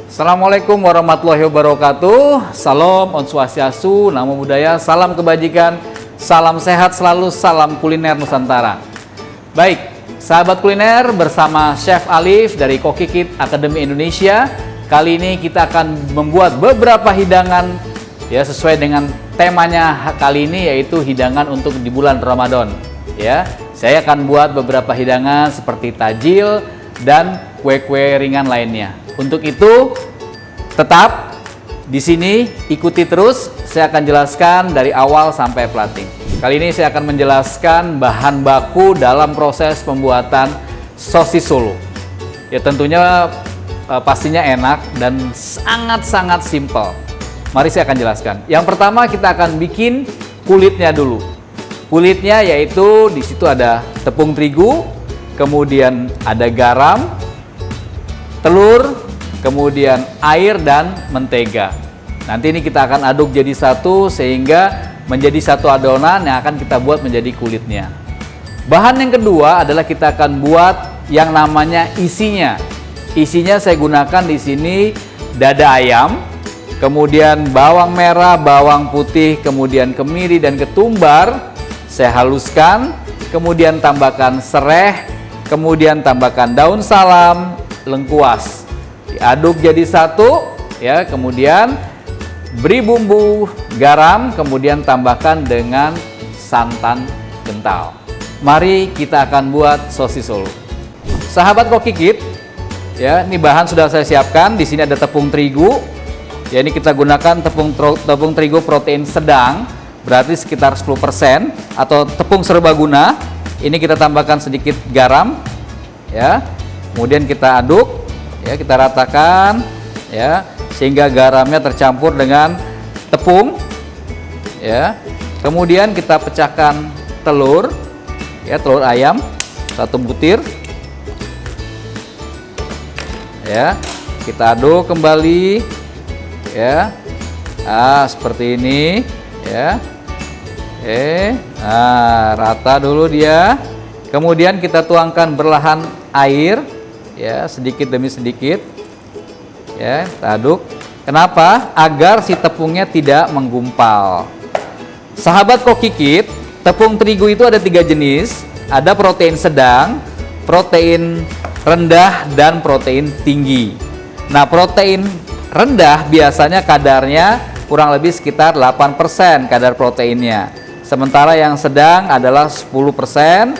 Assalamualaikum warahmatullahi wabarakatuh. Salam Om Swastiastu, Namo Buddhaya, salam kebajikan, salam sehat selalu, salam kuliner Nusantara. Baik, sahabat kuliner bersama Chef Alif dari Koki Kit Akademi Indonesia. Kali ini kita akan membuat beberapa hidangan ya sesuai dengan temanya kali ini, yaitu hidangan untuk di bulan Ramadan. Ya, saya akan buat beberapa hidangan seperti tajil dan kue-kue ringan lainnya. Untuk itu, tetap di sini, ikuti terus. Saya akan jelaskan dari awal sampai plating. Kali ini saya akan menjelaskan bahan baku dalam proses pembuatan sosis Solo. Ya tentunya pastinya enak dan sangat-sangat simpel. Mari saya akan jelaskan. Yang pertama kita akan bikin kulitnya dulu. Kulitnya yaitu di situ ada tepung terigu, kemudian ada garam, telur, kemudian air dan mentega. Nanti ini kita akan aduk jadi satu sehingga menjadi satu adonan yang akan kita buat menjadi kulitnya. Bahan yang kedua adalah kita akan buat yang namanya isinya. Isinya saya gunakan di sini dada ayam, kemudian bawang merah, bawang putih, kemudian kemiri dan ketumbar. Saya haluskan, kemudian tambahkan sereh, kemudian tambahkan daun salam, lengkuas. Diaduk jadi satu, ya. Kemudian beri bumbu garam, kemudian tambahkan dengan santan kental. Mari kita akan buat sosis Solo. Sahabat Koki Kit, ya, ini bahan sudah saya siapkan. Di sini ada tepung terigu. Ya, ini kita gunakan tepung terigu protein sedang, berarti sekitar 10%, atau tepung serbaguna. Ini kita tambahkan sedikit garam, ya. Kemudian kita aduk, ya, kita ratakan, ya, sehingga garamnya tercampur dengan tepung, ya. Kemudian kita pecahkan telur, ya, telur ayam 1 butir, ya. Kita aduk kembali, ya. Seperti ini, ya. Rata dulu dia. Kemudian kita tuangkan berlahan air, ya, sedikit demi sedikit, ya, kita aduk. Kenapa? Agar si tepungnya tidak menggumpal. Sahabat Koki Kit, tepung terigu itu ada 3 jenis. Ada protein sedang, protein rendah, dan protein tinggi. Nah, protein rendah biasanya kadarnya kurang lebih sekitar 8% kadar proteinnya. Sementara yang sedang adalah 10%,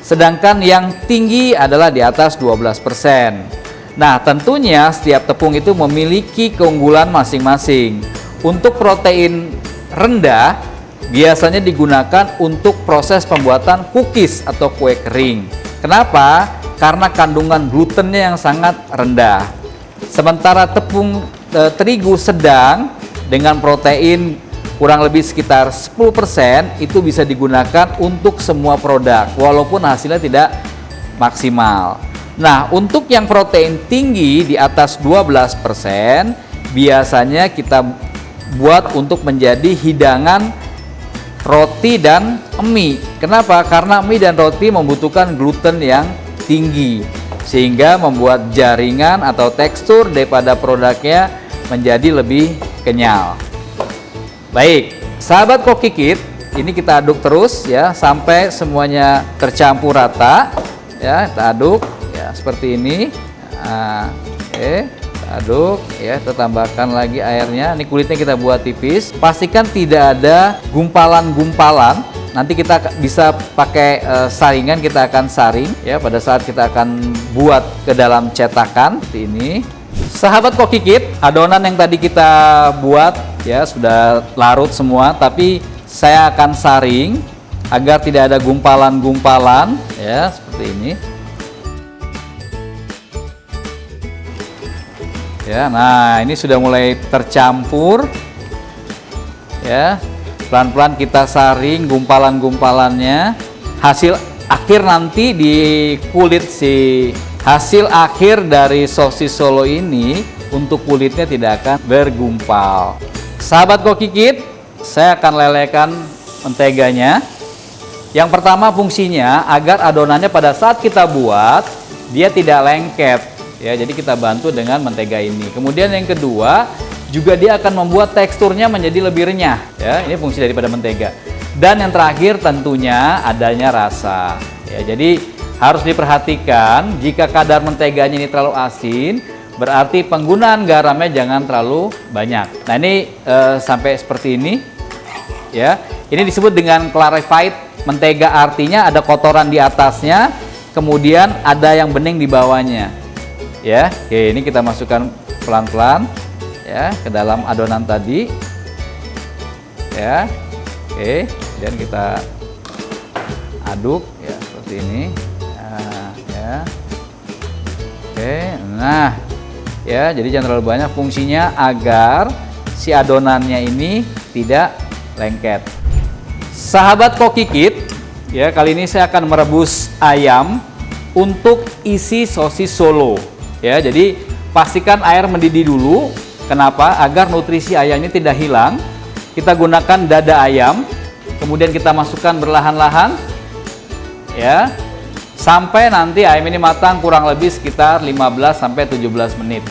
sedangkan yang tinggi adalah di atas 12%. Nah, tentunya setiap tepung itu memiliki keunggulan masing-masing. Untuk protein rendah biasanya digunakan untuk proses pembuatan cookies atau kue kering. Kenapa? Karena kandungan glutennya yang sangat rendah. Sementara tepung terigu sedang dengan protein kurang lebih sekitar 10% itu bisa digunakan untuk semua produk walaupun hasilnya tidak maksimal. Nah, untuk yang protein tinggi di atas 12% biasanya kita buat untuk menjadi hidangan roti dan mie. Kenapa? Karena mie dan roti membutuhkan gluten yang tinggi sehingga membuat jaringan atau tekstur daripada produknya menjadi lebih kenyal. Baik, sahabat Koki Kit, ini kita aduk terus, ya, sampai semuanya tercampur rata, ya. Kita aduk, ya, seperti ini. Kita aduk, ya, kita tambahkan lagi airnya. Ini kulitnya kita buat tipis. Pastikan tidak ada gumpalan-gumpalan. Nanti kita bisa pakai saringan, kita akan saring, ya, pada saat kita akan buat ke dalam cetakan seperti ini. Sahabat Koki Kit, adonan yang tadi kita buat, ya, sudah larut semua, tapi saya akan saring agar tidak ada gumpalan-gumpalan, ya, seperti ini. Ya, nah ini sudah mulai tercampur, ya. Pelan-pelan kita saring gumpalan-gumpalannya. Hasil akhir nanti di kulit hasil akhir dari sosis Solo ini untuk kulitnya tidak akan bergumpal. Sahabat Koki Kit, saya akan lelekan menteganya. Yang pertama fungsinya agar adonannya pada saat kita buat dia tidak lengket. Ya, jadi kita bantu dengan mentega ini. Kemudian yang kedua, juga dia akan membuat teksturnya menjadi lebih renyah. Ya, ini fungsi daripada mentega. Dan yang terakhir tentunya adanya rasa. Ya, jadi harus diperhatikan jika kadar menteganya ini terlalu asin, berarti penggunaan garamnya jangan terlalu banyak. Nah, ini sampai seperti ini. Ya, ini disebut dengan clarified mentega, artinya ada kotoran di atasnya, kemudian ada yang bening di bawahnya. Ya, oke, ini kita masukkan pelan-pelan ya ke dalam adonan tadi. Ya, oke, dan kita aduk ya seperti ini. Nah, ya, oke, nah, ya, jadi jangan terlalu banyak. Fungsinya agar si adonannya ini tidak lengket. Sahabat Kokikit, ya, kali ini saya akan merebus ayam untuk isi sosis Solo. Ya, jadi pastikan air mendidih dulu. Kenapa? Agar nutrisi ayam ini tidak hilang. Kita gunakan dada ayam, kemudian kita masukkan berlahan-lahan, ya, sampai nanti ayam ini matang kurang lebih sekitar 15 sampai 17 menit.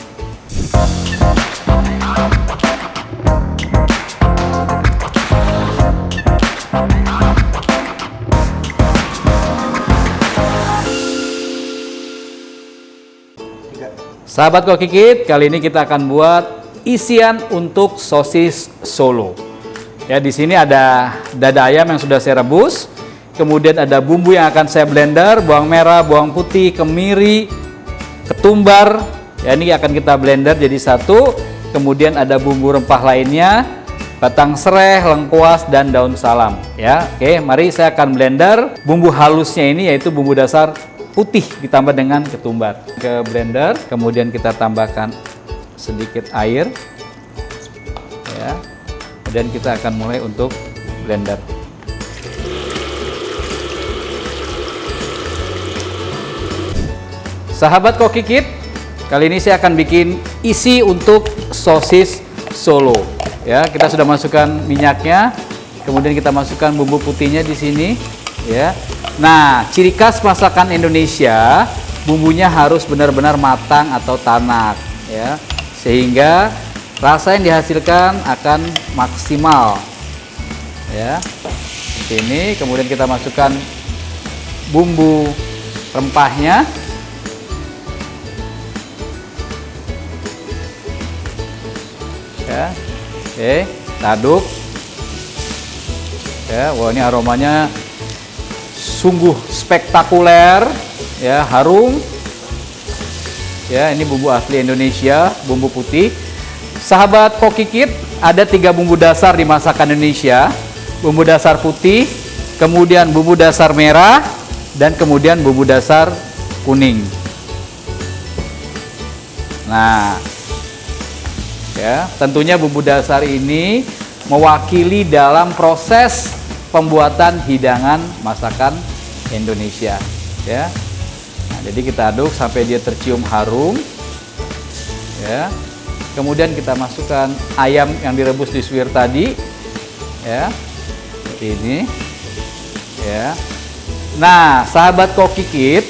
Sahabat Kokikit, kali ini kita akan buat isian untuk sosis Solo. Ya, di sini ada dada ayam yang sudah saya rebus, kemudian ada bumbu yang akan saya blender, bawang merah, bawang putih, kemiri, ketumbar. Ya, ini akan kita blender jadi satu. Kemudian ada bumbu rempah lainnya, batang serai, lengkuas, dan daun salam. Ya, oke, mari saya akan blender bumbu halusnya ini, yaitu bumbu dasar putih ditambah dengan ketumbar ke blender. Kemudian kita tambahkan sedikit air, ya, dan kita akan mulai untuk blender. Sahabat Kokikit, kali ini saya akan bikin isi untuk sosis Solo. Ya, kita sudah masukkan minyaknya, kemudian kita masukkan bumbu putihnya di sini. Ya, nah, ciri khas masakan Indonesia, bumbunya harus benar-benar matang atau tanak, ya, sehingga rasa yang dihasilkan akan maksimal. Ya, ini kemudian kita masukkan bumbu rempahnya. Ya, oke, kita aduk. Ya, wah, ini aromanya sungguh spektakuler, ya, harum. Ya, ini bumbu asli Indonesia, bumbu putih. Sahabat Kokikit, ada 3 bumbu dasar di masakan Indonesia. Bumbu dasar putih, kemudian bumbu dasar merah, dan kemudian bumbu dasar kuning. Nah, ya, tentunya bumbu dasar ini mewakili dalam proses pembuatan hidangan masakan Indonesia, ya. Nah, jadi kita aduk sampai dia tercium harum, ya. Kemudian kita masukkan ayam yang direbus di suwir tadi, ya, seperti ini, ya. Nah, sahabat Kokikit,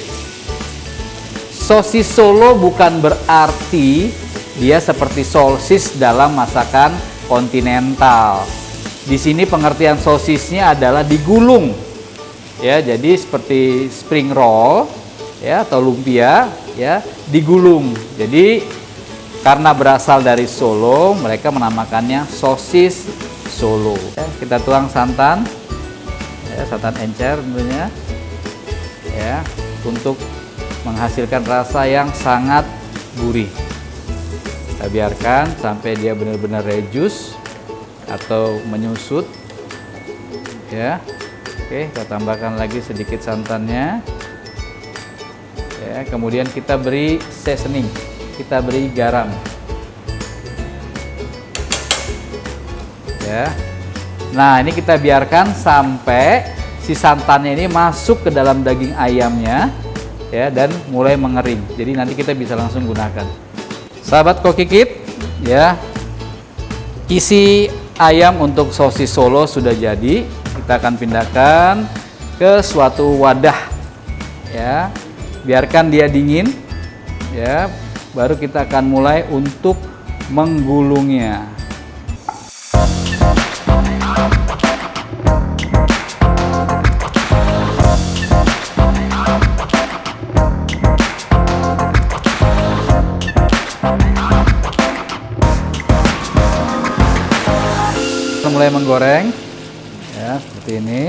sosis Solo bukan berarti dia seperti sosis dalam masakan kontinental. Di sini pengertian sosisnya adalah digulung, ya, jadi seperti spring roll, ya, atau lumpia, ya, digulung. Jadi karena berasal dari Solo, mereka menamakannya sosis Solo. Ya, kita tuang santan, ya, santan encer tentunya, ya, untuk menghasilkan rasa yang sangat gurih. Kita biarkan sampai dia benar-benar reduce atau menyusut, ya. Oke, kita tambahkan lagi sedikit santannya, ya. Kemudian kita beri seasoning, kita beri garam, ya. Nah, ini kita biarkan sampai si santannya ini masuk ke dalam daging ayamnya, ya, dan mulai mengering. Jadi nanti kita bisa langsung gunakan. Sahabat Kokikit, ya, isi ayam untuk sosis Solo sudah jadi. Kita akan pindahkan ke suatu wadah, ya. Biarkan dia dingin, ya. baru kita akan mulai untuk menggulungnya. Kita mulai menggoreng ya, seperti ini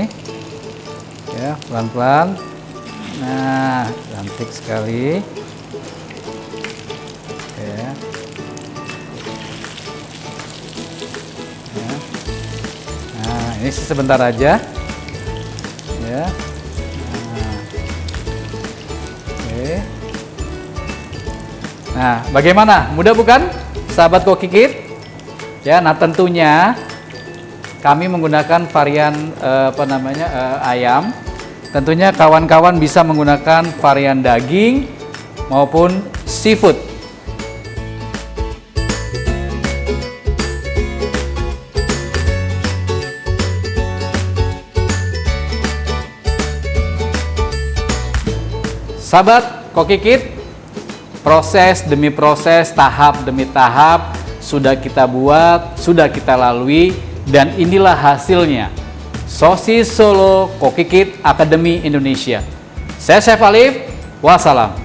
ya, pelan-pelan. Nah, cantik sekali ya. Ya. Nah, ini sebentar aja ya. Nah. Oke. Nah, bagaimana? Mudah bukan, sahabat Kokikit? Ya, nah tentunya kami menggunakan varian ayam. Tentunya kawan-kawan bisa menggunakan varian daging maupun seafood. Sahabat Kokikit, proses demi proses, tahap demi tahap sudah kita buat, sudah kita lalui, dan inilah hasilnya. Sosis Solo Kokikit Akademi Indonesia. Saya Chef Alif, wassalam.